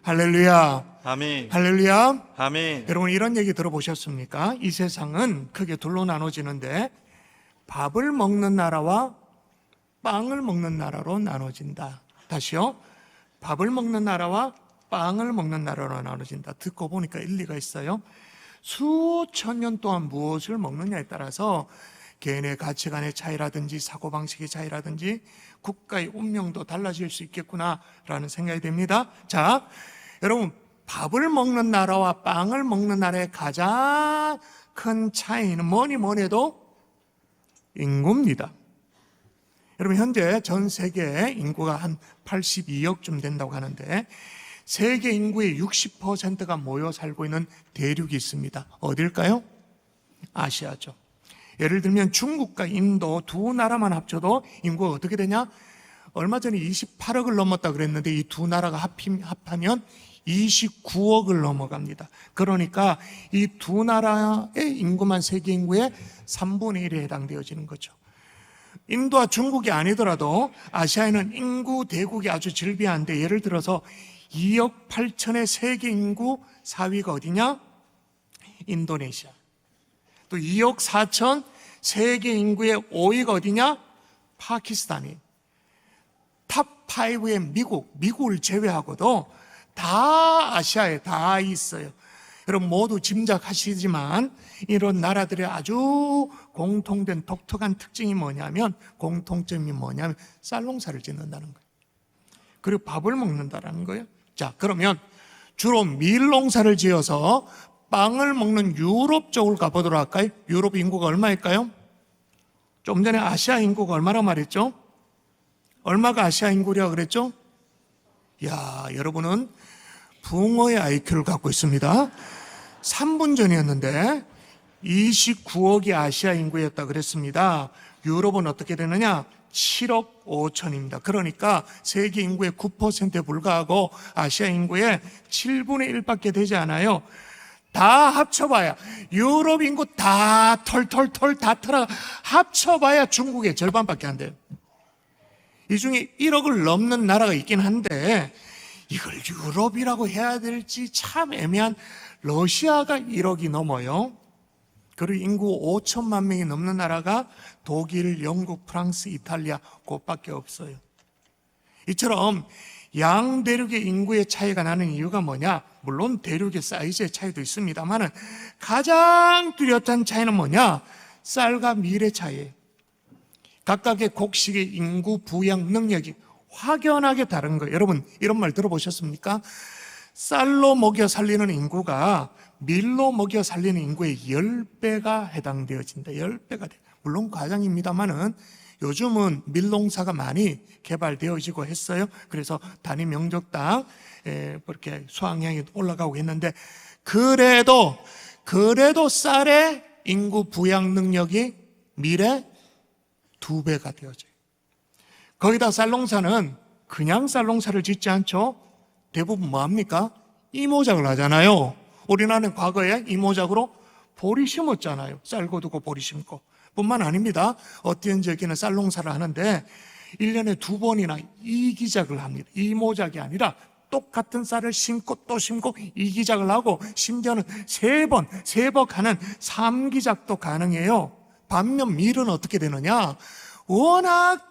할렐루야. 아멘. 할렐루야. 아멘. 여러분, 이런 얘기 들어보셨습니까? 이 세상은 크게 둘로 나눠지는데 밥을 먹는 나라와 빵을 먹는 나라로 나눠진다. 다시요. 밥을 먹는 나라와 빵을 먹는 나라로 나눠진다. 듣고 보니까 일리가 있어요. 수천 년 동안 무엇을 먹느냐에 따라서 개인의 가치관의 차이라든지 사고방식의 차이라든지 국가의 운명도 달라질 수 있겠구나라는 생각이 듭니다. 자, 여러분, 밥을 먹는 나라와 빵을 먹는 나라의 가장 큰 차이는 뭐니 해도 인구입니다. 여러분, 현재 전 세계 인구가 한 82억쯤 된다고 하는데 세계 인구의 60%가 모여 살고 있는 대륙이 있습니다. 어딜까요? 아시아죠. 예를 들면 중국과 인도 두 나라만 합쳐도 인구가 어떻게 되냐? 얼마 전에 28억을 넘었다 그랬는데 이 두 나라가 합하면 29억을 넘어갑니다. 그러니까 이 두 나라의 인구만 세계 인구의 3분의 1에 해당되어지는 거죠. 인도와 중국이 아니더라도 아시아에는 인구 대국이 아주 즐비한데 예를 들어서 2억 8천의 세계 인구 4위가 어디냐? 인도네시아. 또 2억 4천 세계 인구의 5위가 어디냐? 파키스탄이. 탑 5의 미국을 제외하고도 다 아시아에 다 있어요. 여러분 모두 짐작하시지만 이런 나라들의 아주 공통된 독특한 특징이 뭐냐면 공통점이 뭐냐면 쌀농사를 짓는다는 거예요. 그리고 밥을 먹는다는 거예요. 자, 그러면 주로 밀농사를 지어서 빵을 먹는 유럽 쪽을 가보도록 할까요? 유럽 인구가 얼마일까요? 좀 전에 아시아 인구가 얼마나 말했죠? 얼마가 아시아 인구라고 그랬죠? 야, 여러분은 붕어의 IQ를 갖고 있습니다. 3분 전이었는데 29억이 아시아 인구였다 그랬습니다. 유럽은 어떻게 되느냐? 7억 5천입니다. 그러니까 세계 인구의 9%에 불과하고 아시아 인구의 7분의 1밖에 되지 않아요. 다 합쳐봐야 유럽 인구 다 털 다 털어 합쳐봐야 중국의 절반밖에 안 돼요. 이 중에 1억을 넘는 나라가 있긴 한데 이걸 유럽이라고 해야 될지 참 애매한 러시아가 1억이 넘어요. 그리고 인구 5천만 명이 넘는 나라가 독일, 영국, 프랑스, 이탈리아 그것밖에 없어요. 이처럼 양대륙의 인구의 차이가 나는 이유가 뭐냐? 물론 대륙의 사이즈의 차이도 있습니다만 가장 뚜렷한 차이는 뭐냐? 쌀과 밀의 차이예요. 각각의 곡식의 인구 부양 능력이 확연하게 다른 거예요. 여러분 이런 말 들어보셨습니까? 쌀로 먹여 살리는 인구가 밀로 먹여 살리는 인구의 10배가 해당되어진다. 10배가 돼. 물론 과장입니다만은 요즘은 밀농사가 많이 개발되어지고 했어요. 그래서 단위 명적당 그렇게 수확량이 올라가고 했는데 그래도 쌀의 인구 부양 능력이 밀의 2배가 되어져요. 거기다 쌀농사는 그냥 쌀농사를 짓지 않죠. 대부분 뭐합니까? 이모작을 하잖아요. 우리나라는 과거에 이모작으로 보리 심었잖아요. 쌀고 두고 보리 심고. 뿐만 아닙니다. 어떤 지역에는 쌀농사를 하는데 1년에 2번이나 이기작을 합니다. 이모작이 아니라 똑같은 쌀을 심고 또 심고 이기작을 하고 심지어는 3번, 3번 하는 3기작도 가능해요. 반면 밀은 어떻게 되느냐? 워낙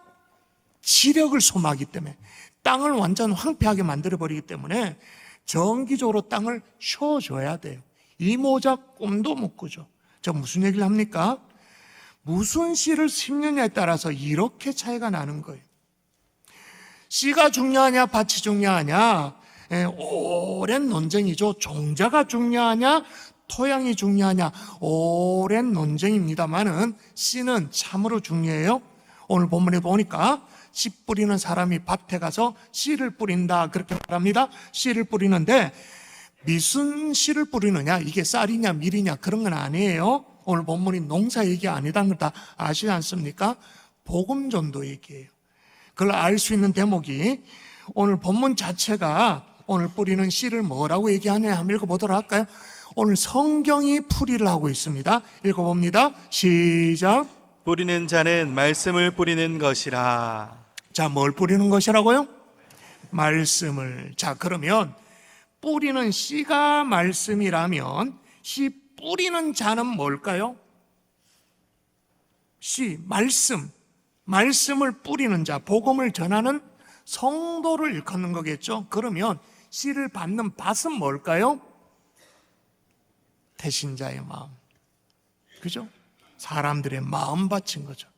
지력을 소모하기 때문에 땅을 완전 황폐하게 만들어버리기 때문에 정기적으로 땅을 쉬어줘야 돼요. 이모작 꿈도 못 꾸죠. 저 무슨 얘기를 합니까? 무슨 씨를 심느냐에 따라서 이렇게 차이가 나는 거예요. 씨가 중요하냐 밭이 중요하냐 오랜 논쟁이죠. 종자가 중요하냐 토양이 중요하냐 오랜 논쟁입니다만은 씨는 참으로 중요해요. 오늘 본문에 보니까 씨 뿌리는 사람이 밭에 가서 씨를 뿌린다 그렇게 말합니다. 씨를 뿌리는데 무슨 씨를 뿌리느냐? 이게 쌀이냐 밀이냐 그런 건 아니에요. 오늘 본문이 농사 얘기 아니다는 걸 다 아시지 않습니까? 복음 전도 얘기예요. 그걸 알 수 있는 대목이 오늘 본문 자체가 오늘 뿌리는 씨를 뭐라고 얘기하냐 한번 읽어보도록 할까요? 오늘 성경이 풀이를 하고 있습니다. 읽어봅니다. 시작. 뿌리는 자는 말씀을 뿌리는 것이라. 자, 뭘 뿌리는 것이라고요? 말씀을. 자, 그러면 뿌리는 씨가 말씀이라면 씨 뿌리는 자는 뭘까요? 씨, 말씀을 뿌리는 자, 복음을 전하는 성도를 일컫는 거겠죠. 그러면 씨를 받는 밭은 뭘까요? 대신자의 마음, 그죠? 사람들의 마음 밭인 거죠.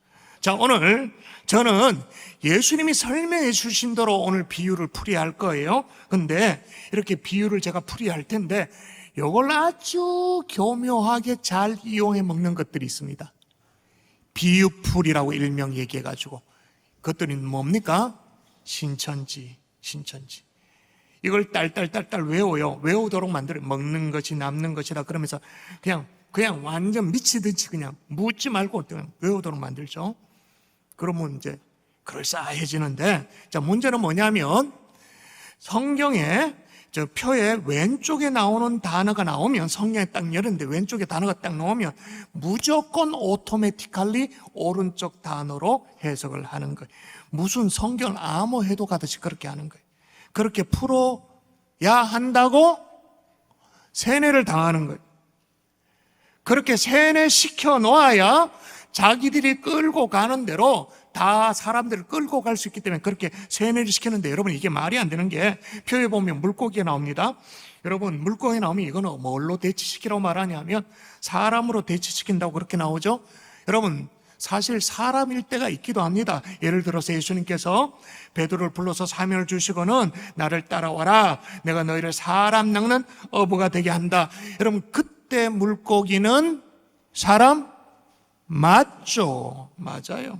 자, 오늘 저는 예수님이 설명해 주신 대로 오늘 비유를 풀이할 거예요. 근데 이렇게 비유를 제가 풀이할 텐데 이걸 아주 교묘하게 잘 이용해 먹는 것들이 있습니다. 비유풀이라고 일명 얘기해가지고 그것들이 뭡니까? 신천지. 이걸 딸딸 외워요. 외우도록 만들어요. 먹는 것이 남는 것이라 그러면서 그냥 완전 미치듯이 그냥 묻지 말고 그냥 외우도록 만들죠. 그러면 이제 그럴싸해지는데, 자, 문제는 뭐냐면 성경에 저 표에 왼쪽에 나오는 단어가 나오면, 성경에 딱 열었는데 왼쪽에 단어가 딱 나오면 무조건 오토매티컬리 오른쪽 단어로 해석을 하는 거예요. 무슨 성경을 암호해도 가듯이 그렇게 하는 거예요. 그렇게 풀어야 한다고 세뇌를 당하는 거예요. 그렇게 세뇌시켜 놓아야 자기들이 끌고 가는 대로 다 사람들을 끌고 갈 수 있기 때문에 그렇게 세뇌를 시키는데, 여러분 이게 말이 안 되는 게 표에 보면 물고기가 나옵니다. 여러분 물고기 나오면 이거는 뭘로 대치시키라고 말하냐면 사람으로 대치시킨다고 그렇게 나오죠. 여러분 사실 사람일 때가 있기도 합니다. 예를 들어서 예수님께서 베드로를 불러서 사명을 주시고는 나를 따라와라, 내가 너희를 사람 낚는 어부가 되게 한다. 여러분 그때 물고기는 사람 맞죠? 맞아요.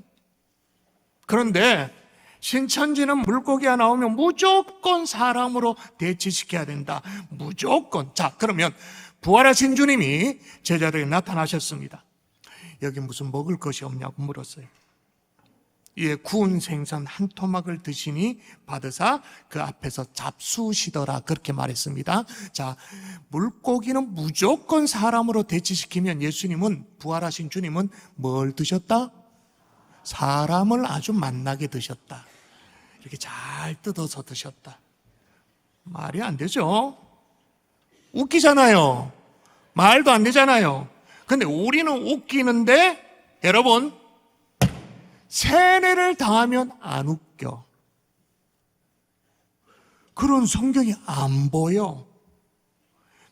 그런데 신천지는 물고기가 나오면 무조건 사람으로 대치시켜야 된다. 무조건. 자, 그러면 부활하신 주님이 제자들에게 나타나셨습니다. 여기 무슨 먹을 것이 없냐고 물었어요. 이에 구운 생선 한 토막을 드시니 받으사 그 앞에서 잡수시더라, 그렇게 말했습니다. 자, 물고기는 무조건 사람으로 대치시키면 예수님은, 부활하신 주님은 뭘 드셨다? 사람을 아주 맛나게 드셨다. 이렇게 잘 뜯어서 드셨다. 말이 안 되죠? 웃기잖아요. 말도 안 되잖아요. 근데 우리는 웃기는데 여러분 세뇌를 당하면 안 웃겨. 그런 성경이 안 보여.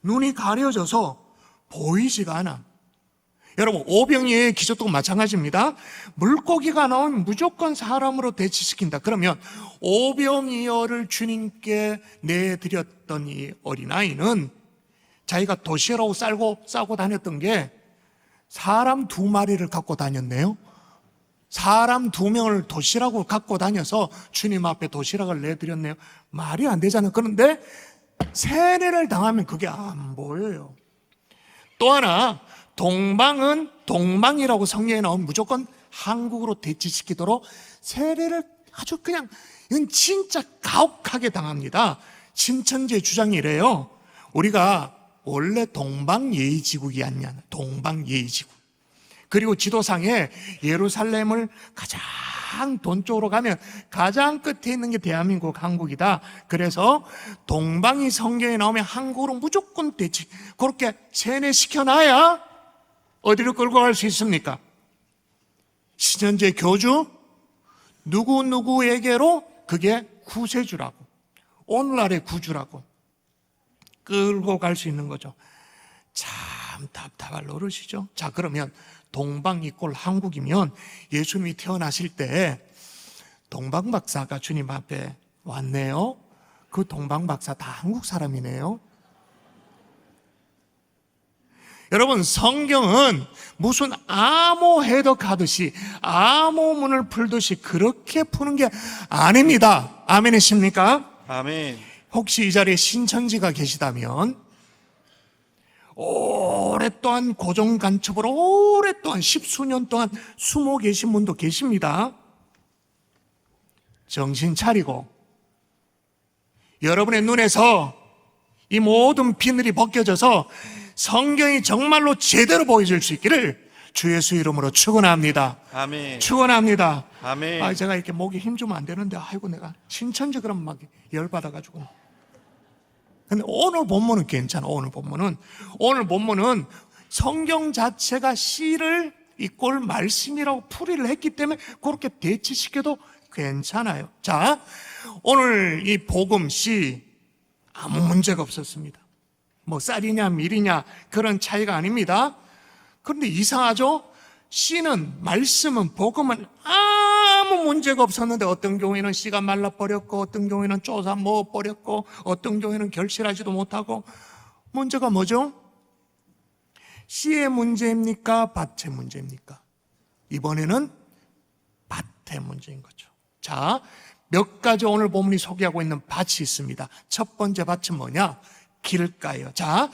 눈이 가려져서 보이지가 않아. 여러분 오병이어의 기적도 마찬가지입니다. 물고기가 나오면 무조건 사람으로 대치시킨다. 그러면 오병이어를 주님께 내드렸던 이 어린아이는 자기가 도시락으로 싸고 다녔던 게 사람 2마리를 갖고 다녔네요. 사람 2명을 도시락으로 갖고 다녀서 주님 앞에 도시락을 내드렸네요. 말이 안 되잖아요. 그런데 세례를 당하면 그게 안 보여요. 또 하나, 동방이라고 성경에 나오면 무조건 한국으로 대치시키도록 세례를 아주 그냥, 이건 진짜 가혹하게 당합니다. 신천지의 주장이 이래요. 우리가 원래 동방예의지국이 아니냐. 동방예의지국. 그리고 지도상에 예루살렘을 가장 동쪽으로 가면 가장 끝에 있는 게 대한민국, 한국이다. 그래서 동방이 성경에 나오면 한국으로 무조건 대치, 그렇게 세뇌시켜놔야 어디로 끌고 갈 수 있습니까? 신천지의 교주 누구에게로 그게 구세주라고, 오늘날의 구주라고 끌고 갈 수 있는 거죠. 참 답답할 노릇이죠. 자, 그러면 동방 이꼴 한국이면 예수님이 태어나실 때 동방박사가 주님 앞에 왔네요. 그 동방박사 다 한국 사람이네요. 여러분 성경은 무슨 암호 해석하듯이, 암호문을 풀듯이 그렇게 푸는 게 아닙니다. 아멘이십니까? 아멘. 혹시 이 자리에 신천지가 계시다면 오랫동안 고정간첩으로 오랫동안 10수년 동안 숨어 계신 분도 계십니다. 정신 차리고 여러분의 눈에서 이 모든 비늘이 벗겨져서 성경이 정말로 제대로 보여줄 수 있기를 주 예수 이름으로 축원합니다. 아멘. 축원합니다. 아멘. 제가 이렇게 목에 힘주면 안 되는데, 아이고 내가 신천지 그럼 막 열받아가지고. 근데 오늘 본문은 괜찮아. 오늘 본문은 성경 자체가 시를 이꼴 말씀이라고 풀이를 했기 때문에 그렇게 대치시켜도 괜찮아요. 자, 오늘 이 복음 시 아무 문제가 없었습니다. 뭐 쌀이냐 밀이냐 그런 차이가 아닙니다. 그런데 이상하죠? 씨는, 말씀은, 복음은 아무 문제가 없었는데 어떤 경우에는 씨가 말라버렸고 어떤 경우에는 쪼사 먹어버렸고 어떤 경우에는 결실하지도 못하고. 문제가 뭐죠? 씨의 문제입니까? 밭의 문제입니까? 이번에는 밭의 문제인 거죠. 자, 몇 가지 오늘 본문이 소개하고 있는 밭이 있습니다. 첫 번째 밭은 뭐냐? 길가예요. 자,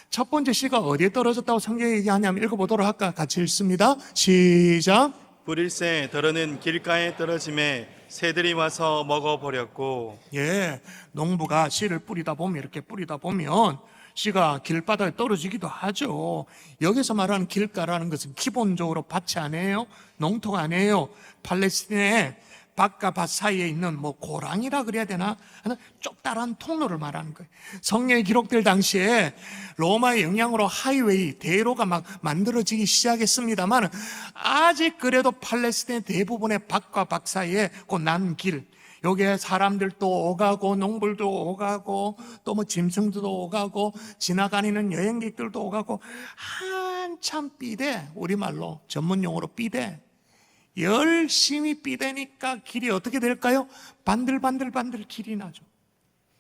첫 번째 씨가 어디에 떨어졌다고 성경이 얘기하냐면 읽어보도록 할까? 같이 읽습니다. 시작. 뿌릴새 더러는 길가에 떨어짐에 새들이 와서 먹어버렸고. 예, 농부가 씨를 뿌리다 보면 이렇게 뿌리다 보면 씨가 길바닥에 떨어지기도 하죠. 여기서 말하는 길가라는 것은 기본적으로 밭이 아니에요. 농토가 아니에요. 팔레스틴의 밭과 밭 사이에 있는 뭐 고랑이라 그래야 되나 하는 좁다란 통로를 말하는 거예요. 성경에 기록될 당시에 로마의 영향으로 하이웨이, 대로가 막 만들어지기 시작했습니다만 아직 그래도 팔레스틴의 대부분의 밭과 밭 사이에 그 난 길, 여기에 사람들도 오가고 농부들도 오가고 또 뭐 짐승들도 오가고 지나다니는 여행객들도 오가고 한참 삐대, 우리말로 전문용어로 삐대, 열심히 삐대니까 길이 어떻게 될까요? 반들반들 길이 나죠.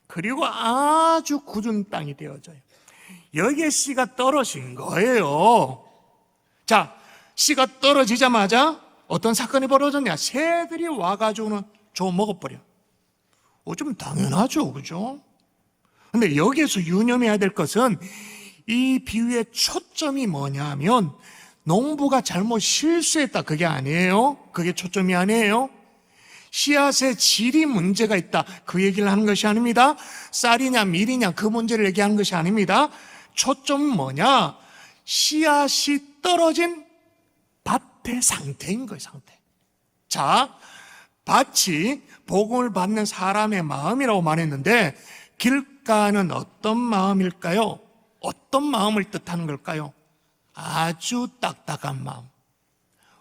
그리고 아주 굳은 땅이 되어져요. 여기에 씨가 떨어진 거예요. 자, 씨가 떨어지자마자 어떤 사건이 벌어졌냐? 새들이 와가지고는 저 먹어버려. 좀 당연하죠, 그죠? 근데 여기에서 유념해야 될 것은 이 비유의 초점이 뭐냐면 농부가 잘못 실수했다, 그게 아니에요. 그게 초점이 아니에요. 씨앗의 질이 문제가 있다, 그 얘기를 하는 것이 아닙니다. 쌀이냐 밀이냐 그 문제를 얘기하는 것이 아닙니다. 초점은 뭐냐? 씨앗이 떨어진 밭의 상태인 거예요, 상태. 자, 밭이 복음을 받는 사람의 마음이라고 말했는데 길가는 어떤 마음일까요? 어떤 마음을 뜻하는 걸까요? 아주 딱딱한 마음,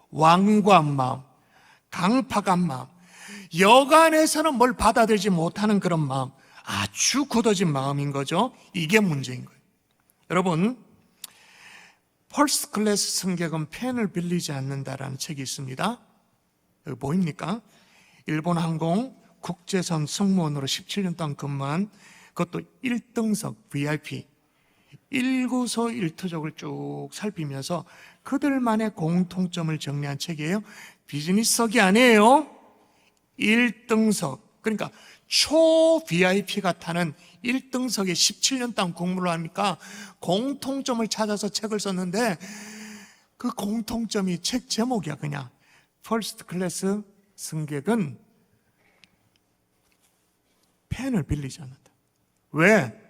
완고한 마음, 강팍한 마음, 여간에서는 뭘 받아들이지 못하는 그런 마음, 아주 굳어진 마음인 거죠. 이게 문제인 거예요. 여러분, 퍼스트 클래스 승객은 펜을 빌리지 않는다라는 책이 있습니다. 여기 보입니까? 일본 항공 국제선 승무원으로 17년 동안 근무한, 그것도 1등석 VIP 1구소 1투족을 쭉 살피면서 그들만의 공통점을 정리한 책이에요. 비즈니스석이 아니에요. 1등석, 그러니까 초 VIP가 타는 1등석에 17년 동안 근무를 하니까 공통점을 찾아서 책을 썼는데 그 공통점이 책 제목이야. 그냥 퍼스트 클래스 승객은 펜을 빌리지 않는다. 왜?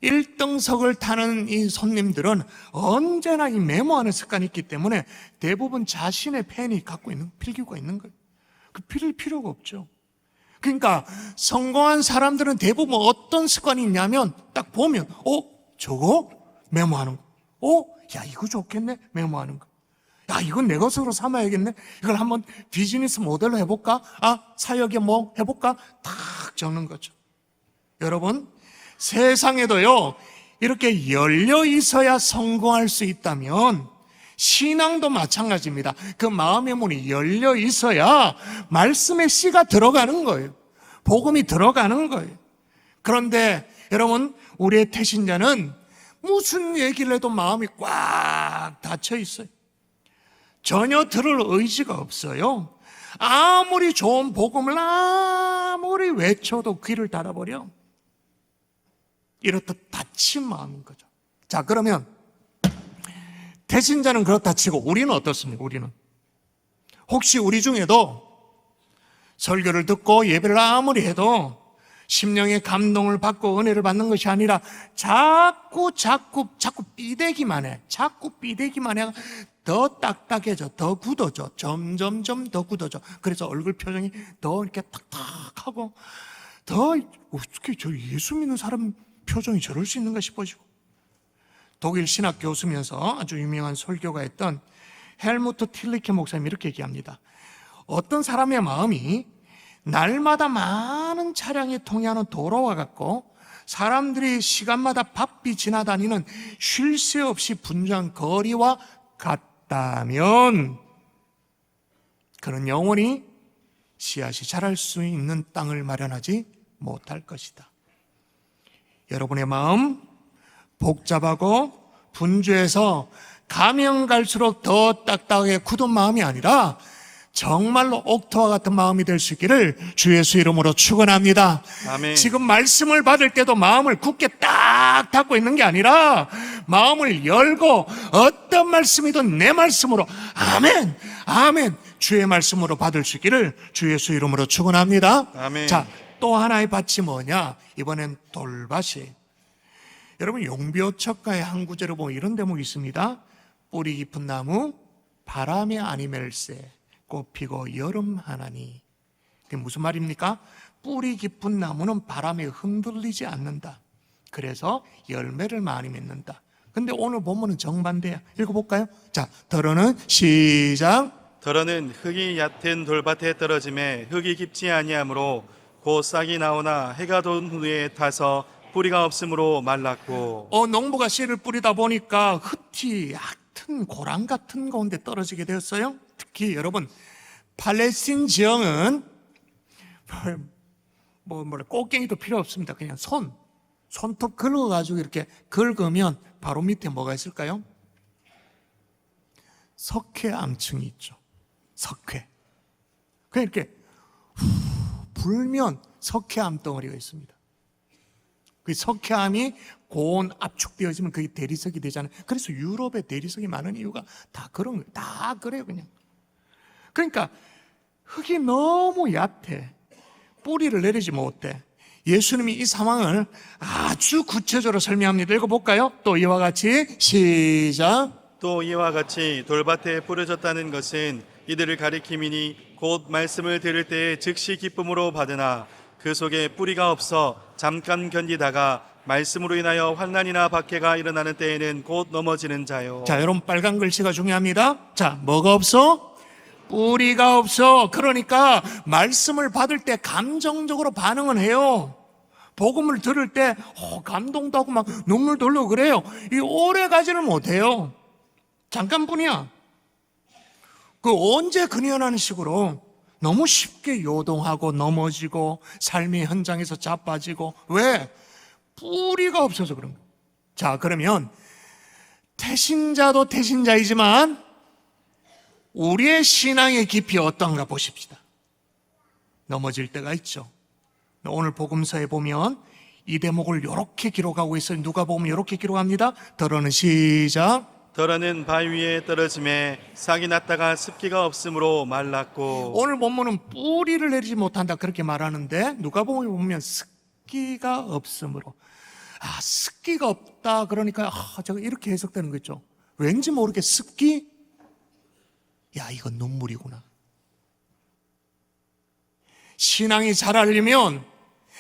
1등석을 타는 이 손님들은 언제나 이 메모하는 습관이 있기 때문에 대부분 자신의 펜이 필기구가 있는 거예요. 그 필요할 필요가 없죠. 그러니까 성공한 사람들은 대부분 어떤 습관이 있냐면 딱 보면 저거? 메모하는 거. 야, 이거 좋겠네? 메모하는 거. 야, 이건 내 것으로 삼아야겠네? 이걸 한번 비즈니스 모델로 해볼까? 사역에 뭐 해볼까? 탁 적는 거죠. 여러분, 세상에도요, 이렇게 열려 있어야 성공할 수 있다면 신앙도 마찬가지입니다. 그 마음의 문이 열려 있어야 말씀의 씨가 들어가는 거예요. 복음이 들어가는 거예요. 그런데 여러분, 우리의 태신자는 무슨 얘기를 해도 마음이 꽉 닫혀 있어요. 전혀 들을 의지가 없어요. 아무리 좋은 복음을 아무리 외쳐도 귀를 닫아버려. 이렇듯 닫힌 마음인 거죠. 자, 그러면 태신자는 그렇다 치고 우리는 어떻습니까? 우리는 혹시 우리 중에도 설교를 듣고 예배를 아무리 해도 심령의 감동을 받고 은혜를 받는 것이 아니라 자꾸 삐대기만 해. 자꾸 삐대기만 해. 더 딱딱해져, 더 굳어져, 점점점 더 굳어져. 그래서 얼굴 표정이 더 이렇게 탁탁하고 더 어떻게 저 예수 믿는 사람 표정이 저럴 수 있는가 싶어지고, 독일 신학 교수면서 아주 유명한 설교가 했던 헬무트 틸리케 목사님이 이렇게 얘기합니다. 어떤 사람의 마음이 날마다 많은 차량이 통행하는 도로와 같고 사람들이 시간마다 바삐 지나다니는 쉴 새 없이 분주한 거리와 같다면 그는 영원히 씨앗이 자랄 수 있는 땅을 마련하지 못할 것이다. 여러분의 마음 복잡하고 분주해서 가면 갈수록 더 딱딱하게 굳은 마음이 아니라 정말로 옥토와 같은 마음이 될 수 있기를 주 예수 이름으로 축원합니다. 아멘. 지금 말씀을 받을 때도 마음을 굳게 딱 닫고 있는 게 아니라 마음을 열고 어떤 말씀이든 내 말씀으로 아멘, 아멘, 주의 말씀으로 받을 수 있기를 주 예수 이름으로 축원합니다. 아멘. 자, 또 하나의 밭이 뭐냐? 이번엔 돌밭이. 여러분 용비어척가의 한 구절을 보면 이런 대목이 있습니다. 뿌리 깊은 나무 바람에 아니멜세 꽃 피고 여름 하나니. 그게 무슨 말입니까? 뿌리 깊은 나무는 바람에 흔들리지 않는다. 그래서 열매를 많이 맺는다. 근데 오늘 본문은 정반대야. 읽어볼까요? 자, 더러는 시작. 더러는 흙이 얕은 돌밭에 떨어짐에 흙이 깊지 아니하므로 곧 싹이 나오나 해가 돈 후에 타서 뿌리가 없으므로 말랐고. 농부가 씨를 뿌리다 보니까 흙이 얕은 고랑 같은 가운데 떨어지게 되었어요. 특히 여러분 팔레스틴 지형은 꽃갱이도 필요 없습니다. 그냥 손톱 긁어가지고 이렇게 긁으면 바로 밑에 뭐가 있을까요? 석회암층이 있죠. 석회. 그냥 이렇게 불면 석회암 덩어리가 있습니다. 그 석회암이 고온 압축되어지면 그게 대리석이 되잖아요. 그래서 유럽에 대리석이 많은 이유가 다 그런 거예요. 다 그래요, 그냥. 그러니까 흙이 너무 얕아. 뿌리를 내리지 못해. 예수님이 이 상황을 아주 구체적으로 설명합니다. 읽어볼까요? 또 이와 같이 시작. 또 이와 같이 돌밭에 뿌려졌다는 것은 이들을 가리킴이니 곧 말씀을 들을 때에 즉시 기쁨으로 받으나 그 속에 뿌리가 없어 잠깐 견디다가 말씀으로 인하여 환난이나 박해가 일어나는 때에는 곧 넘어지는 자요. 자, 여러분 빨간 글씨가 중요합니다. 자, 뭐가 없어? 뿌리가 없어. 그러니까 말씀을 받을 때 감정적으로 반응은 해요. 복음을 들을 때 감동도 하고 막 눈물도 흘리고 그래요. 이 오래 가지는 못해요. 잠깐뿐이야. 그 언제 그녀라는 식으로 너무 쉽게 요동하고 넘어지고 삶의 현장에서 자빠지고. 왜? 뿌리가 없어서 그런 거예요. 자, 그러면 태신자도 태신자이지만 우리의 신앙의 깊이 어떤가 보십시다. 넘어질 때가 있죠. 오늘 복음서에 보면 이 대목을 이렇게 기록하고 있어요. 누가 보면 이렇게 기록합니다. 더러는 시작. 더러는 바위 위에 떨어짐에 싹이 났다가 습기가 없으므로 말랐고. 오늘 본문은 뿌리를 내리지 못한다 그렇게 말하는데 누가 보면 습기가 없으므로. 습기가 없다 그러니까 제가 이렇게 해석되는 거죠. 왠지 모르게 습기? 야, 이건 눈물이구나. 신앙이 자라려면,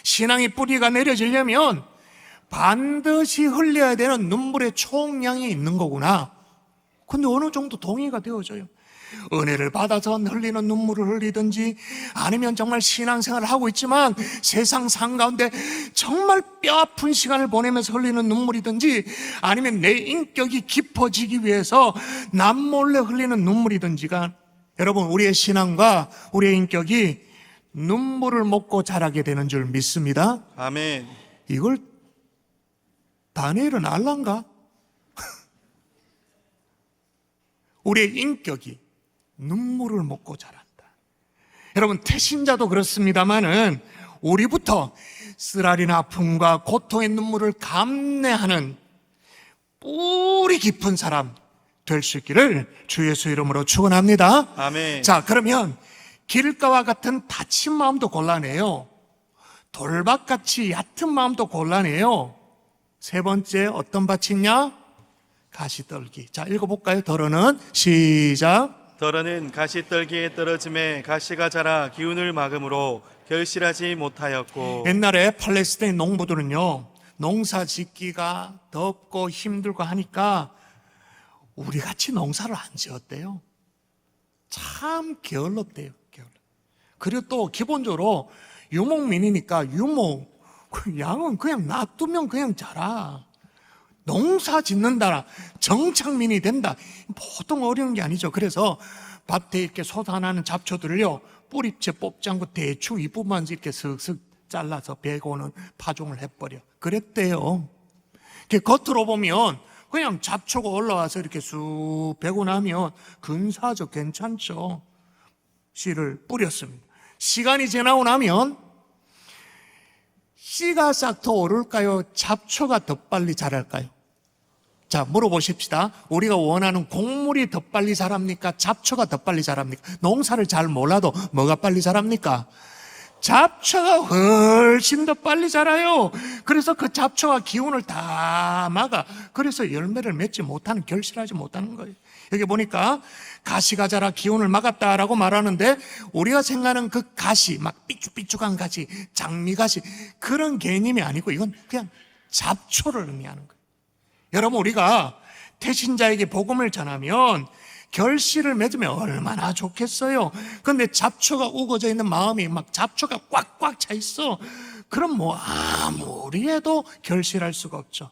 신앙의 뿌리가 내려지려면 반드시 흘려야 되는 눈물의 총량이 있는 거구나. 근데 어느 정도 동의가 되어져요. 은혜를 받아서 흘리는 눈물을 흘리든지 아니면 정말 신앙생활을 하고 있지만 세상 상 가운데 정말 뼈아픈 시간을 보내면서 흘리는 눈물이든지 아니면 내 인격이 깊어지기 위해서 남몰래 흘리는 눈물이든지가, 여러분 우리의 신앙과 우리의 인격이 눈물을 먹고 자라게 되는 줄 믿습니다. 아멘. 이걸 다니엘은 알란가? 우리의 인격이 눈물을 먹고 자란다. 여러분 태신자도 그렇습니다마는 우리부터 쓰라린 아픔과 고통의 눈물을 감내하는 뿌리 깊은 사람 될 수 있기를 주 예수 이름으로 축원합니다. 아멘. 자, 그러면 길가와 같은 다친 마음도 곤란해요. 돌밭같이 얕은 마음도 곤란해요. 세 번째 어떤 밭이 있냐? 가시떨기. 자, 읽어볼까요? 더러는 시작. 더러는 가시떨기에 떨어짐에 가시가 자라 기운을 막음으로 결실하지 못하였고 옛날에 팔레스타인 농부들은요, 농사 짓기가 덥고 힘들고 하니까 우리 같이 농사를 안 지었대요. 참 게을렀대요. 게을러. 그리고 또 기본적으로 유목민이니까 그 양은 그냥 놔두면 그냥 자라. 농사 짓는다, 정착민이 된다. 보통 어려운 게 아니죠. 그래서 밭에 이렇게 솟아나는 잡초들을요, 뿌리채 뽑지 않고 대충 이 부분만 이렇게 슥슥 잘라서 베고는 파종을 해버려. 그랬대요. 겉으로 보면 그냥 잡초가 올라와서 이렇게 쑥 베고 나면 근사하죠. 괜찮죠. 씨를 뿌렸습니다. 시간이 지나고 나면 씨가 싹 더 오를까요? 잡초가 더 빨리 자랄까요? 자, 물어보십시다. 우리가 원하는 곡물이 더 빨리 자랍니까? 잡초가 더 빨리 자랍니까? 농사를 잘 몰라도 뭐가 빨리 자랍니까? 잡초가 훨씬 더 빨리 자라요. 그래서 그 잡초가 기운을 다 막아. 그래서 열매를 맺지 못하는, 결실하지 못하는 거예요. 여기 보니까 가시가 자라 기운을 막았다라고 말하는데, 우리가 생각하는 그 가시, 막 삐죽삐죽한 가시, 장미가시, 그런 개념이 아니고 이건 그냥 잡초를 의미하는 거예요. 여러분, 우리가 태신자에게 복음을 전하면 결실을 맺으면 얼마나 좋겠어요. 그런데 잡초가 우거져 있는 마음이 막 잡초가 꽉꽉 차 있어. 그럼 뭐 아무리 해도 결실할 수가 없죠.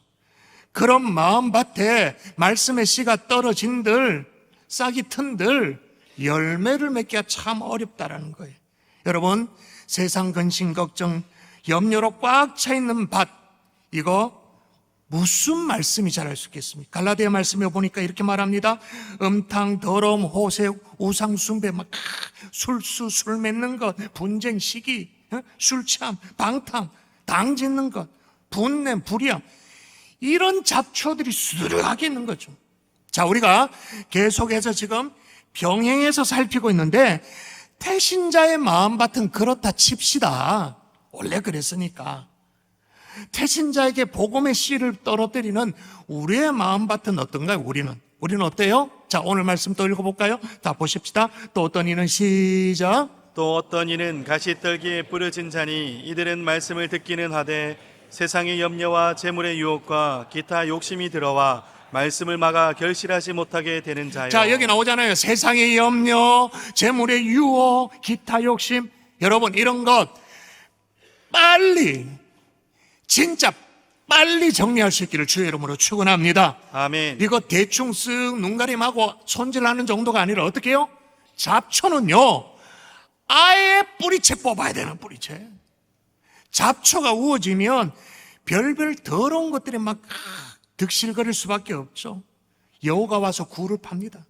그런 마음밭에 말씀의 씨가 떨어진들, 싹이 튼들 열매를 맺기가 참 어렵다라는 거예요. 여러분, 세상 근심 걱정 염려로 꽉 차 있는 밭, 이거 무슨 말씀이 자랄 수 있겠습니까? 갈라디아 말씀에 보니까 이렇게 말합니다. 음탕, 더러움, 호색, 우상, 숭배, 막 술수, 술 맺는 것, 분쟁, 시기, 술 취함, 방탕, 당 짓는 것, 분냄, 불의함, 이런 잡초들이 수두룩하게 있는 거죠. 자, 우리가 계속해서 지금 병행해서 살피고 있는데, 태신자의 마음밭은 그렇다 칩시다. 원래 그랬으니까. 태신자에게 복음의 씨를 떨어뜨리는 우리의 마음밭은 어떤가요? 우리는 어때요? 자, 오늘 말씀 또 읽어볼까요? 다 보십시다. 또 어떤 이는 시작. 또 어떤 이는 가시떨기에 뿌려진 자니 이들은 말씀을 듣기는 하되 세상의 염려와 재물의 유혹과 기타 욕심이 들어와 말씀을 막아 결실하지 못하게 되는 자요. 자, 여기 나오잖아요. 세상의 염려, 재물의 유혹, 기타 욕심. 여러분, 이런 것 빨리, 진짜 빨리 정리할 수 있기를 주의 이름으로 축원합니다. 아멘. 이거 대충 쓱 눈가림하고 손질하는 정도가 아니라 어떻게 해요? 잡초는요, 아예 뿌리채 뽑아야 되는 뿌리채. 잡초가 우거지면 별별 더러운 것들이 막 득실거릴 수밖에 없죠. 여우가 와서 굴을 팝니다.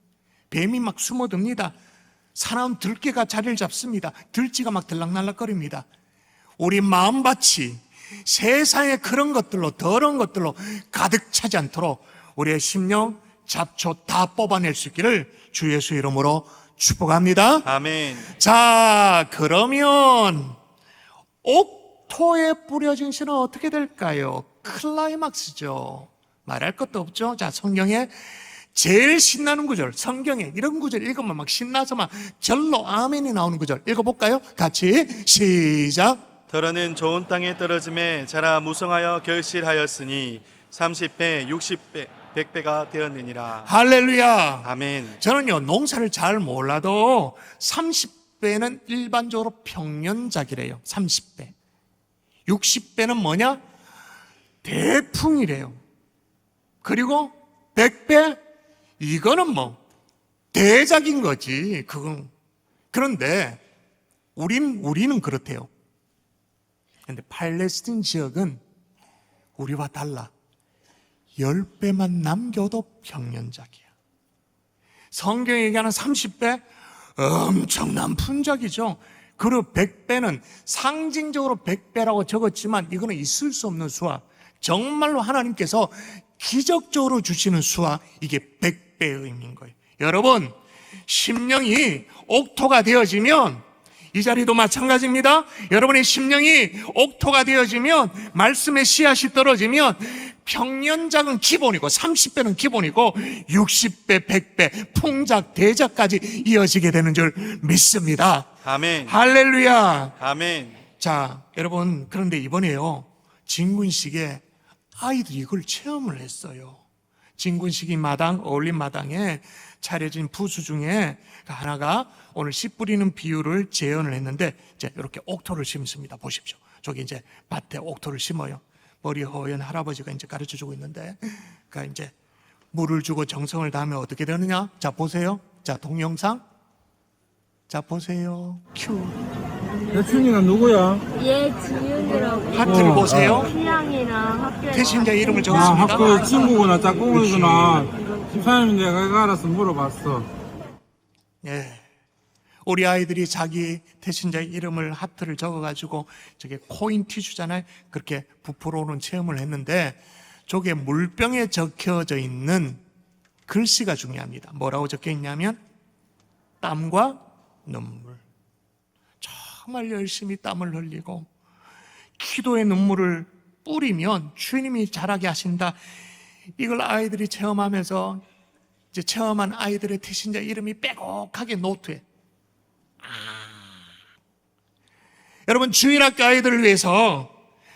뱀이 막 숨어듭니다. 사나운 들깨가 자리를 잡습니다. 들쥐가 막 들락날락거립니다. 우리 마음밭이 세상의 그런 것들로, 더러운 것들로 가득 차지 않도록 우리의 심령, 잡초 다 뽑아낼 수 있기를 주 예수 이름으로 축복합니다. 아멘. 자, 그러면 옥토에 뿌려진 씨는 어떻게 될까요? 클라이막스죠. 말할 것도 없죠. 자, 성경에 제일 신나는 구절, 성경에 이런 구절 읽으면 막 신나서 막 절로 아멘이 나오는 구절 읽어볼까요? 같이 시작. 더러는 좋은 땅에 떨어짐에 자라 무성하여 결실하였으니 30배, 60배, 100배가 되었느니라. 할렐루야. 아멘. 저는요, 농사를 잘 몰라도 30배는 일반적으로 평년작이래요. 30배. 60배는 뭐냐? 대풍이래요. 그리고 100배? 이거는 뭐 대작인 거지. 그건. 그런데 우리는 그렇대요. 그런데 팔레스틴 지역은 우리와 달라. 10배만 남겨도 평년작이야. 성경이 얘기하는 30배 엄청난 분작이죠. 그리고 100배는 상징적으로 100배라고 적었지만 이거는 있을 수 없는 수와, 정말로 하나님께서 기적적으로 주시는 수와, 이게 100배의 의미인 거예요. 여러분, 심령이 옥토가 되어지면, 이 자리도 마찬가지입니다. 여러분의 심령이 옥토가 되어지면, 말씀의 씨앗이 떨어지면 평년작은 기본이고 30배는 기본이고 60배, 100배, 풍작, 대작까지 이어지게 되는 줄 믿습니다. 아멘. 할렐루야. 아멘. 자, 여러분, 그런데 이번에요, 진군식에 아이들이 이걸 체험을 했어요. 진군식이 마당, 어울림 마당에 차려진 부수 중에 하나가 오늘 씨 뿌리는 비유를 재현을 했는데, 이제 이렇게 옥토를 심습니다. 보십시오. 저기 이제 밭에 옥토를 심어요. 머리 허연 할아버지가 이제 가르쳐 주고 있는데, 그러니까 이제 물을 주고 정성을 다하면 어떻게 되느냐? 자, 보세요. 자, 동영상. 자, 보세요. 큐. 여친이가 누구야? 지윤이라고 하트를 보세요. 신랑이랑 학교에 태신자 이름을 아, 적었습니다. 학교 친구구나, 짝꿍이구나. 집사님인데 내가 알아서 물어봤어. 예. 우리 아이들이 자기 태신자의 이름을 하트를 적어가지고 저게 코인 티슈잖아요. 그렇게 부풀어 오는 체험을 했는데, 저게 물병에 적혀져 있는 글씨가 중요합니다. 뭐라고 적혀 있냐면 땀과 눈물. 정말 열심히 땀을 흘리고 기도의 눈물을 뿌리면 주님이 자라게 하신다. 이걸 아이들이 체험하면서 이제 체험한 아이들의 태신자 이름이 빼곡하게 노트에. 여러분, 주일학교 아이들을 위해서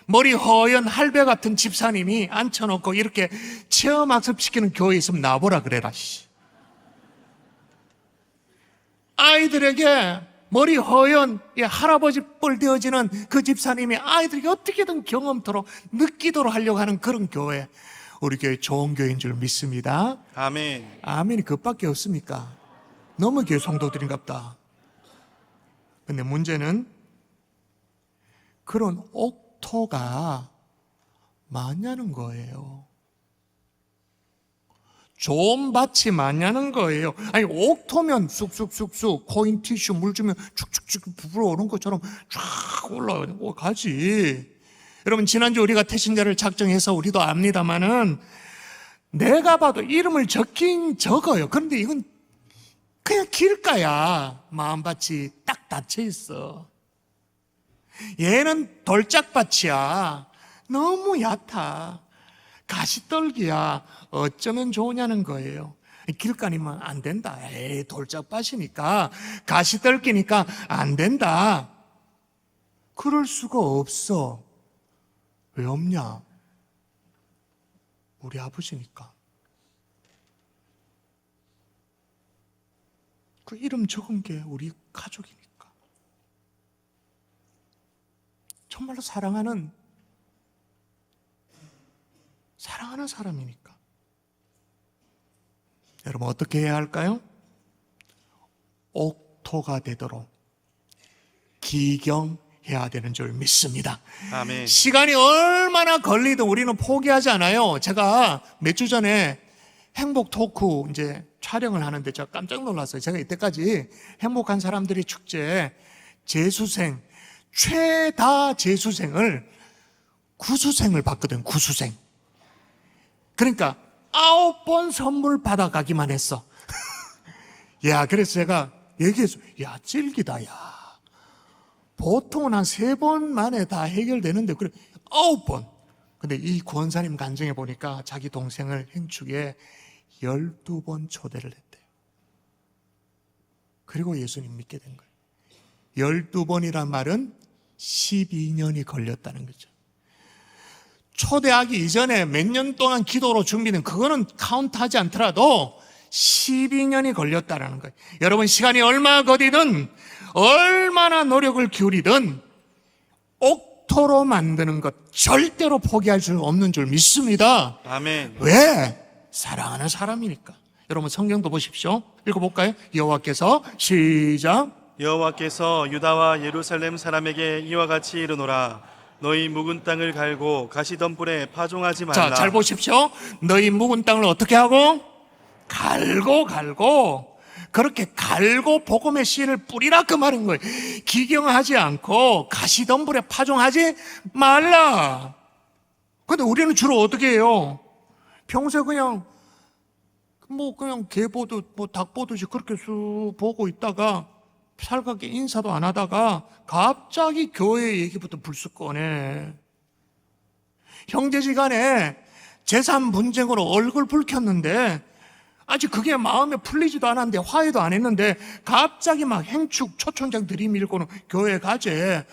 머리 허연 할배 같은 집사님이 앉혀놓고 이렇게 체험학습시키는 교회에 있으면 나보라 그래라. 아이들에게 머리 허연 할아버지 뻘 되어지는 그 집사님이 아이들에게 어떻게든 경험토록 느끼도록 하려고 하는 그런 교회, 우리 교회 좋은 교회인 줄 믿습니다. 아멘. 아멘이 그것밖에 없습니까? 너무 교회 성도들인갑다. 근데 문제는 그런 옥토가 많냐는 거예요. 좋은 밭이 많냐는 거예요. 아니, 옥토면 쑥쑥쑥쑥 코인 티슈 물 주면 축축축 부풀어 오는 것처럼 쫙 올라가지. 여러분, 지난주 우리가 태신자를 작정해서 우리도 압니다마는 내가 봐도 이름을 적긴 적어요. 그런데 이건 그냥 길가야 마음밭이 딱 닫혀 있어. 얘는 돌짝밭이야. 너무 얕아. 가시떨기야. 어쩌면 좋으냐는 거예요. 길가니면 안 된다. 에이, 돌짝밭이니까, 가시떨기니까 안 된다. 그럴 수가 없어. 왜 없냐? 우리 아버지니까. 그 이름 적은 게 우리 가족이니까. 정말로 사랑하는 사람이니까. 여러분, 어떻게 해야 할까요? 옥토가 되도록 기경해야 되는 줄 믿습니다. 아멘. 시간이 얼마나 걸리든 우리는 포기하지 않아요. 제가 몇 주 전에 행복 토크 이제 촬영을 하는데 제가 깜짝 놀랐어요. 제가 이때까지 행복한 사람들의 축제 재수생, 최다 재수생을 구수생을 봤거든. 구수생. 그러니까 9번 선물 받아가기만 했어. 야, 그래서 제가 얘기했어. 야, 찔기다, 야. 보통은 한 3번 만에 다 해결되는데, 그래, 9번. 근데 이 구원사님 간증해 보니까 자기 동생을 행축에 12번 초대를 했대요. 그리고 예수님 믿게 된 거예요. 12번이란 말은 12년이 걸렸다는 거죠. 초대하기 이전에 몇 년 동안 기도로 준비는 그거는 카운트하지 않더라도 12년이 걸렸다는 거예요. 여러분, 시간이 얼마 거디든 얼마나 노력을 기울이든 옥토로 만드는 것 절대로 포기할 수 없는 줄 믿습니다. 아멘. 왜? 사랑하는 사람이니까. 여러분, 성경도 보십시오. 읽어볼까요? 여호와께서 시작. 여호와께서 유다와 예루살렘 사람에게 이와 같이 이르노라. 너희 묵은 땅을 갈고 가시덤불에 파종하지 말라. 자, 잘 보십시오. 너희 묵은 땅을 어떻게 하고? 갈고 그렇게 갈고 복음의 씨를 뿌리라 그 말인 거예요. 기경하지 않고 가시덤불에 파종하지 말라. 근데 우리는 주로 어떻게 해요? 평소에 그냥 그냥 개 보듯 닭 보듯이 그렇게 쑥 보고 있다가 살갑게 인사도 안 하다가 갑자기 교회 얘기부터 불쑥 꺼내. 형제지간에 재산 분쟁으로 얼굴 붉혔는데 아직 그게 마음에 풀리지도 않았는데, 화해도 안 했는데 갑자기 막 행축 초청장 들이밀고는 교회 가재.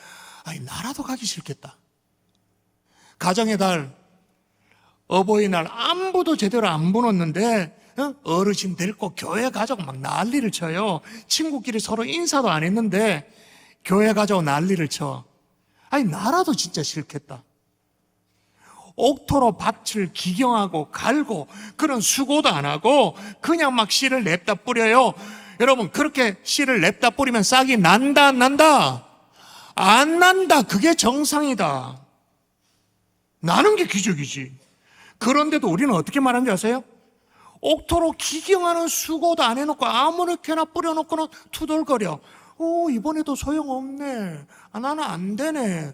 아니, 나라도 가기 싫겠다. 가정의 달, 어버이날 안부도 제대로 안 보냈는데 어르신 데리고 교회 가자고 막 난리를 쳐요. 친구끼리 서로 인사도 안 했는데 교회 가자고 난리를 쳐. 아니, 나라도 진짜 싫겠다. 옥토로 밭을 기경하고 갈고 그런 수고도 안 하고 그냥 막 씨를 냅다 뿌려요. 여러분, 그렇게 씨를 냅다 뿌리면 싹이 난다 안 난다? 안 난다. 그게 정상이다. 나는 게 기적이지. 그런데도 우리는 어떻게 말하는지 아세요? 옥토로 기경하는 수고도 안 해놓고 아무렇게나 뿌려놓고는 투덜거려. 이번에도 소용없네. 나는 안 되네.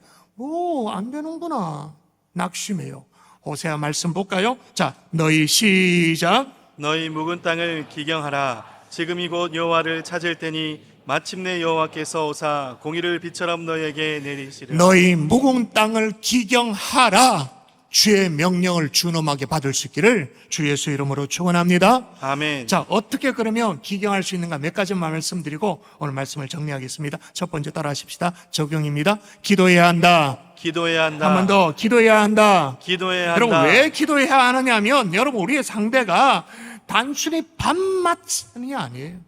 안 되는구나. 낙심해요. 호세아 말씀 볼까요? 자, 너희 시작. 너희 묵은 땅을 기경하라. 지금이 곧 여호와를 찾을 때니 마침내 여호와께서 오사 공의를 비처럼 너희에게 내리시리라. 너희 묵은 땅을 기경하라. 주의 명령을 준엄하게 받을 수 있기를 주 예수 이름으로 축원합니다. 아멘. 자, 어떻게 그러면 기경할 수 있는가 몇 가지만 말씀드리고 오늘 말씀을 정리하겠습니다. 첫 번째 따라 하십시다. 적용입니다. 기도해야 한다. 기도해야 한다. 한 번 더, 기도해야 한다. 기도해야 여러분, 한다. 왜 기도해야 하느냐면, 여러분, 우리의 상대가 단순히 반마찬이 아니에요.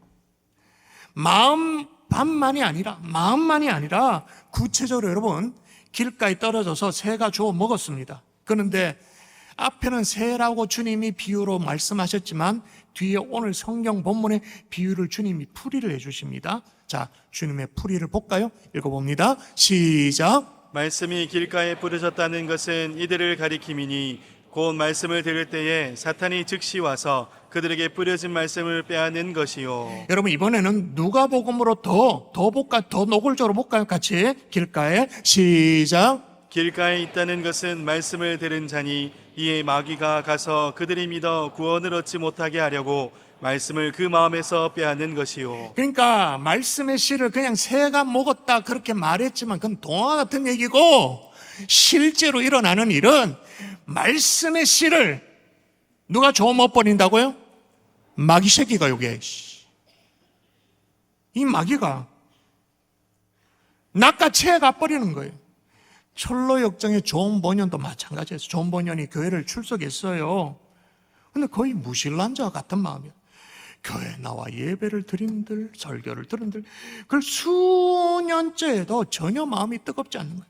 마음만이 아니라 구체적으로 여러분, 길가에 떨어져서 새가 주워 먹었습니다. 그런데 앞에는 새라고 주님이 비유로 말씀하셨지만 뒤에 오늘 성경 본문의 비유를 주님이 풀이를 해주십니다. 자, 주님의 풀이를 볼까요? 읽어봅니다. 시작. 말씀이 길가에 뿌려졌다는 것은 이들을 가리킴이니 곧 말씀을 들을 때에 사탄이 즉시 와서 그들에게 뿌려진 말씀을 빼앗는 것이요. 여러분, 이번에는 누가복음으로 더 노골적으로 볼까요? 같이 길가에 시작. 길가에 있다는 것은 말씀을 들은 자니 이에 마귀가 가서 그들이 믿어 구원을 얻지 못하게 하려고 말씀을 그 마음에서 빼앗는 것이요. 그러니까 말씀의 씨를 그냥 새가 먹었다 그렇게 말했지만 그건 동화 같은 얘기고, 실제로 일어나는 일은 말씀의 씨를 누가 조어 먹어버린다고요? 마귀 새끼가 요게. 이 마귀가 낚아채 가버리는 거예요. 철로 역정의 존 버년도 마찬가지예요. 존 버년이 교회를 출석했어요. 근데 거의 무신란 자와 같은 마음이에요. 교회 나와 예배를 드린들, 설교를 들은들, 그걸 수년째 해도 전혀 마음이 뜨겁지 않는 거예요.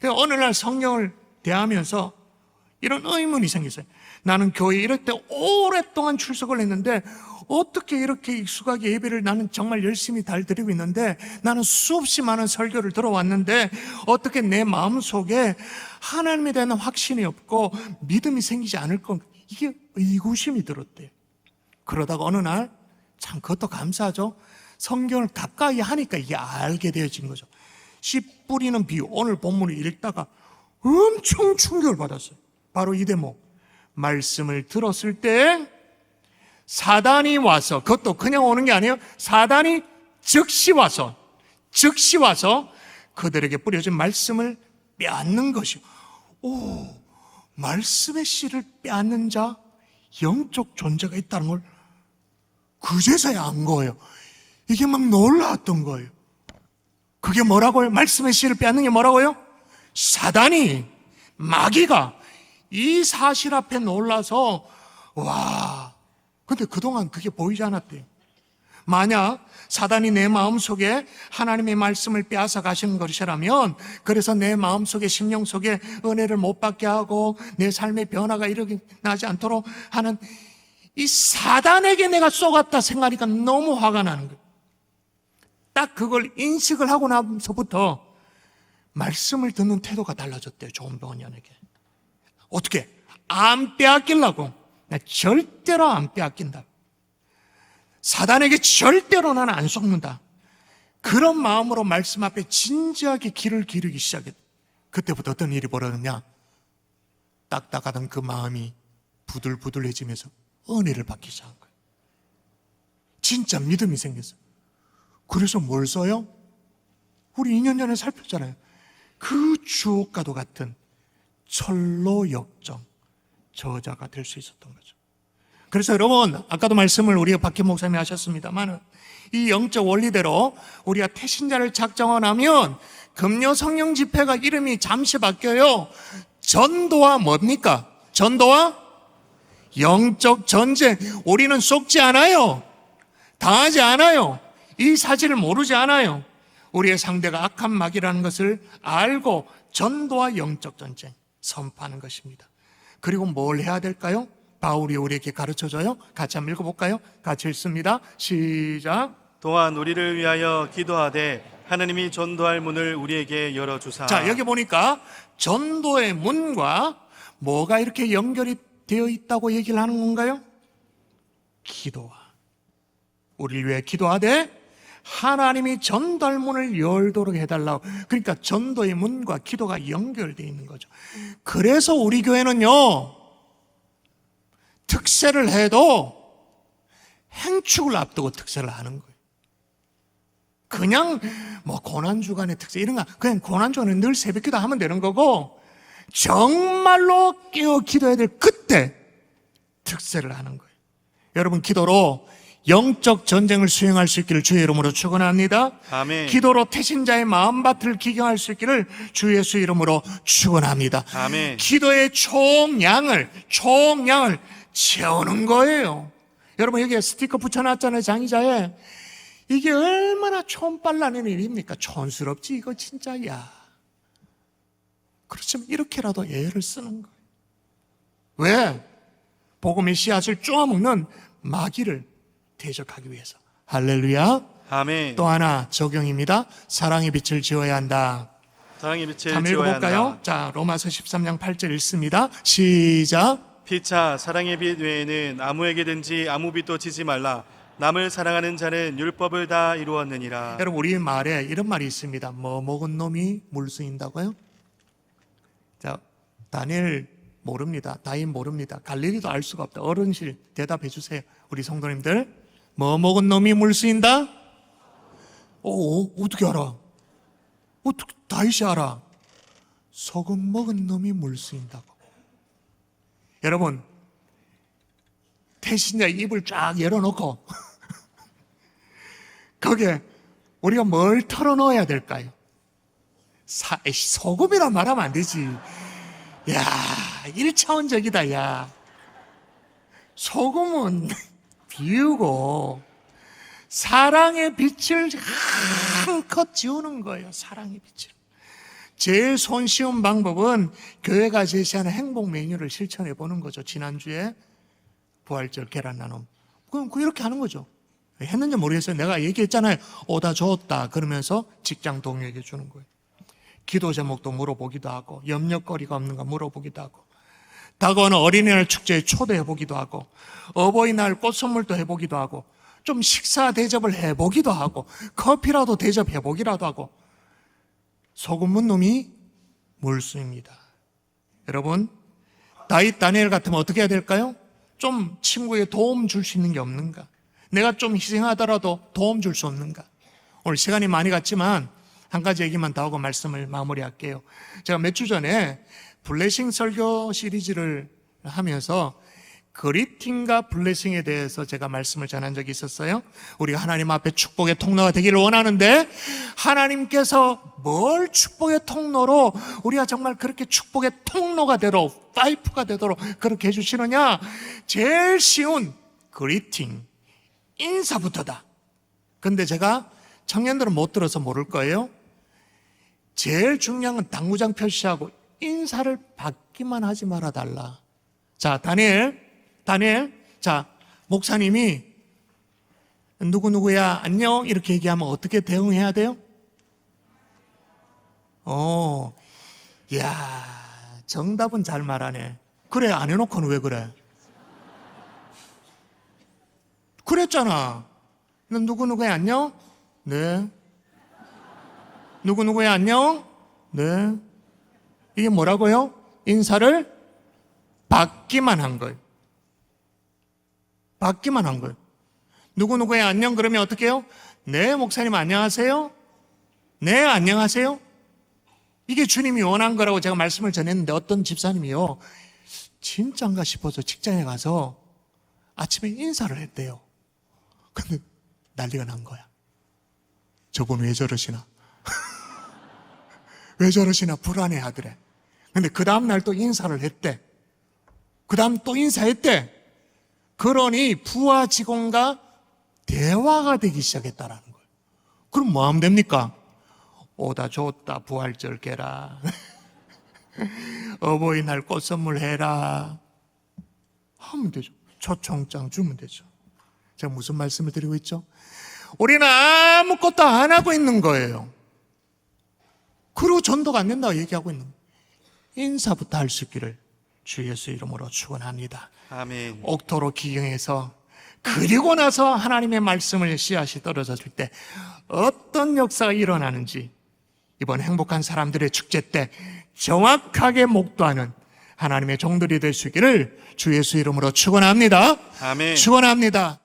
그래서 어느 날 성경을 대하면서 이런 의문이 생겼어요. 나는 교회 이럴 때 오랫동안 출석을 했는데 어떻게 이렇게 익숙하게 예배를 나는 정말 열심히 잘 드리고 있는데, 나는 수없이 많은 설교를 들어왔는데 어떻게 내 마음속에 하나님에 대한 확신이 없고 믿음이 생기지 않을 건, 이게 의구심이 들었대요. 그러다가 어느 날, 참 그것도 감사하죠. 성경을 가까이 하니까 이게 알게 되어진 거죠. 씨 뿌리는 비유, 오늘 본문을 읽다가 엄청 충격을 받았어요. 바로 이 대목. 말씀을 들었을 때 사단이 와서, 그것도 그냥 오는 게 아니에요. 사단이 즉시 와서 그들에게 뿌려진 말씀을 빼앗는 것이요. 말씀의 씨를 빼앗는 자, 영적 존재가 있다는 걸 그제서야 안 거예요. 이게 막 놀라웠던 거예요. 그게 뭐라고요? 말씀의 씨를 빼앗는 게 뭐라고요? 사단이, 마귀가 이 사실 앞에 놀라서, 와, 근데 그동안 그게 보이지 않았대요. 만약 사단이 내 마음속에 하나님의 말씀을 빼앗아 가시는 것이라면, 그래서 내 마음속에, 심령 속에 은혜를 못 받게 하고 내 삶의 변화가 일어나지 않도록 하는 이 사단에게 내가 쏘갔다 생각하니까 너무 화가 나는 거예요. 딱 그걸 인식을 하고 나서부터 말씀을 듣는 태도가 달라졌대요. 좋은 병원연에게. 어떻게? 안 빼앗기려고. 나 절대로 안 빼앗긴다. 사단에게 절대로 나는 안 속는다. 그런 마음으로 말씀 앞에 진지하게 귀를 기르기 시작했다. 그때부터 어떤 일이 벌어졌냐? 딱딱하던 그 마음이 부들부들해지면서 은혜를 받기 시작한 거예요. 진짜 믿음이 생겼어요. 그래서 뭘 써요? 우리 2년 전에 살폈잖아요. 그 주옥과도 같은 철로 역정 저자가 될 수 있었던 거죠. 그래서 여러분, 아까도 말씀을 우리가 박현 목사님이 하셨습니다만, 이 영적 원리대로 우리가 태신자를 작정하면 금요 성령 집회가 이름이 잠시 바뀌어요. 전도와 뭡니까? 전도와 영적 전쟁. 우리는 속지 않아요. 당하지 않아요. 이 사실을 모르지 않아요. 우리의 상대가 악한 마귀라는 것을 알고 전도와 영적 전쟁 선포하는 것입니다. 그리고 뭘 해야 될까요? 바울이 우리에게 가르쳐줘요. 같이 한번 읽어볼까요? 같이 읽습니다. 시작. 또한 우리를 위하여 기도하되 하나님이 전도할 문을 우리에게 열어주사. 자, 여기 보니까 전도의 문과 뭐가 이렇게 연결이 되어 있다고 얘기를 하는 건가요? 기도와. 우리를 위해 기도하되 하나님이 전도할 문을 열도록 해달라고. 그러니까 전도의 문과 기도가 연결되어 있는 거죠. 그래서 우리 교회는요, 특세를 해도 행축을 앞두고 특세를 하는 거예요. 그냥 뭐 고난주간의 특세 이런 거 그냥 고난주간에 늘 새벽기도 하면 되는 거고, 정말로 깨어 기도해야 될 그때 특세를 하는 거예요. 여러분, 기도로 영적 전쟁을 수행할 수 있기를 주의 이름으로 축원합니다. 아멘. 기도로 태신자의 마음밭을 기경할 수 있기를 주 예수 이름으로 축원합니다. 아멘. 기도의 총량을 채우는 거예요. 여러분, 여기에 스티커 붙여놨잖아요, 장의자에. 이게 얼마나 촌빨라는 일입니까? 촌스럽지 이거 진짜. 야, 그렇지만 이렇게라도 애를 쓰는 거예요. 왜? 복음의 씨앗을 쪼아먹는 마귀를 대적하기 위해서. 할렐루야. 아멘. 또 하나 적용입니다. 사랑의 빛을 지어야 한다. 사랑의 빛을 한번 지어야 읽어볼까요? 한다. 자, 로마서 13장 8절 읽습니다. 시작. 피차 사랑의 빛 외에는 아무에게든지 아무 빛도 지지 말라. 남을 사랑하는 자는 율법을 다 이루었느니라. 여러분, 우리 말에 이런 말이 있습니다. 뭐 먹은 놈이 물 쓰인다고요? 자, 다니엘 모릅니다. 다인 모릅니다. 갈릴리도 알 수가 없다. 어른실 대답해 주세요. 우리 성도님들, 뭐 먹은 놈이 물 쓰인다? 어떻게 알아? 어떻게 다윗이 알아? 소금 먹은 놈이 물 쓰인다고. 여러분, 태신자의 입을 쫙 열어놓고 거기에 우리가 뭘 털어넣어야 될까요? 소금이라 말하면 안 되지. 야, 1차원적이다, 야. 소금은 비우고 사랑의 빛을 한껏 지우는 거예요. 사랑의 빛을. 제일 손쉬운 방법은 교회가 제시하는 행복 메뉴를 실천해 보는 거죠. 지난주에 부활절 계란 나눔. 그럼 이렇게 하는 거죠. 했는지 모르겠어요. 내가 얘기했잖아요. 오다 줬다 그러면서 직장 동료에게 주는 거예요. 기도 제목도 물어보기도 하고, 염려거리가 없는가 물어보기도 하고, 다가오는 어린이날 축제에 초대해 보기도 하고, 어버이날 꽃 선물도 해보기도 하고, 좀 식사 대접을 해보기도 하고, 커피라도 대접해 보기라도 하고. 소금 문 놈이 물수입니다. 여러분, 다윗 다니엘 같으면 어떻게 해야 될까요? 좀 친구에 도움 줄 수 있는 게 없는가? 내가 좀 희생하더라도 도움 줄 수 없는가? 오늘 시간이 많이 갔지만 한 가지 얘기만 더 하고 말씀을 마무리할게요. 제가 몇 주 전에 블레싱 설교 시리즈를 하면서 그리팅과 블레싱에 대해서 제가 말씀을 전한 적이 있었어요. 우리가 하나님 앞에 축복의 통로가 되기를 원하는데, 하나님께서 뭘 축복의 통로로 우리가 정말 그렇게 축복의 통로가 되도록, 파이프가 되도록 그렇게 해주시느냐? 제일 쉬운 그리팅, 인사부터다. 근데 제가 청년들은 못 들어서 모를 거예요. 제일 중요한 건 당구장 표시하고 인사를 받기만 하지 말아 달라. 자, 다니엘, 자, 목사님이 누구누구야 안녕 이렇게 얘기하면 어떻게 대응해야 돼요? 야, 정답은 잘 말하네. 그래, 안 해놓고는 왜 그래? 그랬잖아. 너 누구누구야 안녕? 네. 누구누구야 안녕? 네. 이게 뭐라고요? 인사를 받기만 한 거예요. 받기만 한 거예요. 누구누구야 안녕 그러면 어떻게 해요? 네, 목사님 안녕하세요? 네, 안녕하세요? 이게 주님이 원한 거라고 제가 말씀을 전했는데, 어떤 집사님이요, 진짜인가 싶어서 직장에 가서 아침에 인사를 했대요. 근데 난리가 난 거야. 저분 왜 저러시나? 왜 저러시나 불안해 하더래. 근데 그 다음날 또 인사를 했대. 그 다음 또 인사했대. 그러니 부하 직원과 대화가 되기 시작했다라는 거예요. 그럼 뭐 하면 됩니까? 오다 줬다 부활절 깨라. 어버이날 꽃 선물해라. 하면 되죠. 초청장 주면 되죠. 제가 무슨 말씀을 드리고 있죠? 우리는 아무것도 안 하고 있는 거예요. 그리고 전도가 안 된다고 얘기하고 있는 거예요. 인사부터 할 수 있기를 주 예수 이름으로 축원합니다. 아멘. 옥토로 기경해서 그리고 나서 하나님의 말씀을 씨앗이 떨어졌을 때 어떤 역사가 일어나는지 이번 행복한 사람들의 축제 때 정확하게 목도하는 하나님의 종들이 될 수 있기를 주 예수 이름으로 축원합니다. 아멘. 축원합니다.